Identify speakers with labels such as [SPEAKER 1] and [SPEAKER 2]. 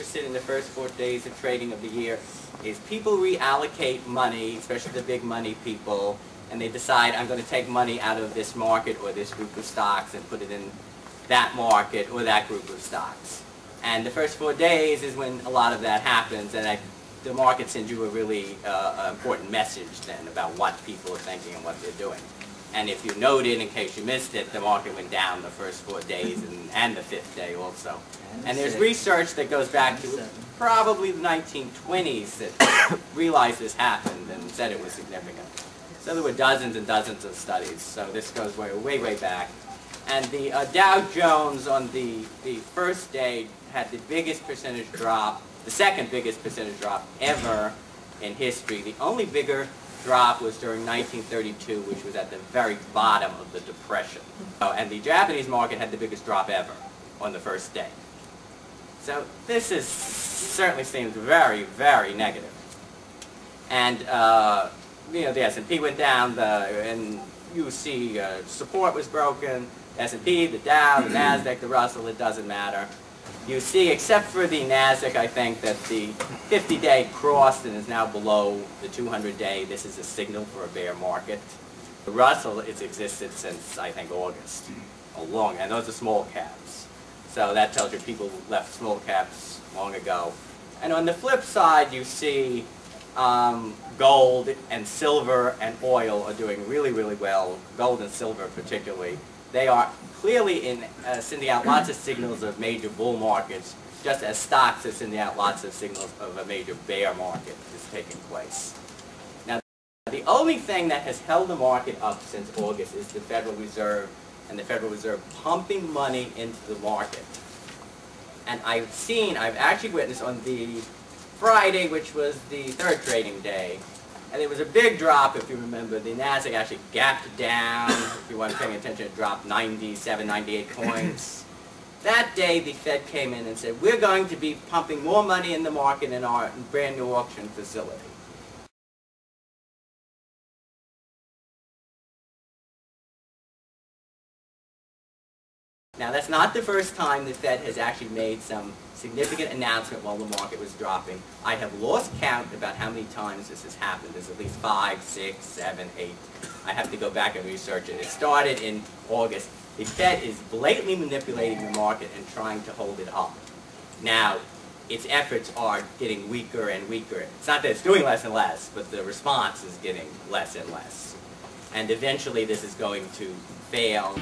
[SPEAKER 1] interested in the first 4 days of trading of the year is people reallocate money, especially the big money people, and they decide, I'm going to take money out of this market or this group of stocks and put it in that market or that group of stocks. And the first 4 days is when a lot of that happens, and the market sends you a really important message then about what people are thinking and what they're doing. And if you noted, in case you missed it, the market went down the first 4 days and the 5th day also. And there's research that goes back to probably the 1920s that realized this happened and said it was significant. So there were dozens and dozens of studies. So this goes way, way, way back. And the Dow Jones on the first day had the biggest percentage drop, the second biggest percentage drop ever in history. The only bigger drop was during 1932, which was at the very bottom of the Depression. And the Japanese market had the biggest drop ever on the first day. So this certainly seems very, very negative. And you know, the S&P went down, and you see support was broken. The S&P, the Dow, the Nasdaq, the Russell, it doesn't matter. You see, except for the Nasdaq, I think that the 50-day crossed and is now below the 200-day. This is a signal for a bear market. The Russell, it's existed since, I think, August, and those are small caps. So that tells you people left small caps long ago. And on the flip side, you see gold and silver and oil are doing really, really well. Gold and silver particularly. They are clearly sending out lots of signals of major bull markets, just as stocks are sending out lots of signals of a major bear market is taking place. Now, the only thing that has held the market up since August is the Federal Reserve, and the Federal Reserve pumping money into the market. And I've actually witnessed on the Friday, which was the third trading day, and it was a big drop, if you remember. The Nasdaq actually gapped down. If you weren't paying attention, it dropped 97, 98 points. That day, the Fed came in and said, we're going to be pumping more money in the market in our brand new auction facility. Now, that's not the first time the Fed has actually made some significant announcement while the market was dropping. I have lost count about how many times this has happened. There's at least 5, 6, 7, 8. I have to go back and research it. It started in August. The Fed is blatantly manipulating the market and trying to hold it up. Now, its efforts are getting weaker and weaker. It's not that it's doing less and less, but the response is getting less and less. And eventually this is going to fail.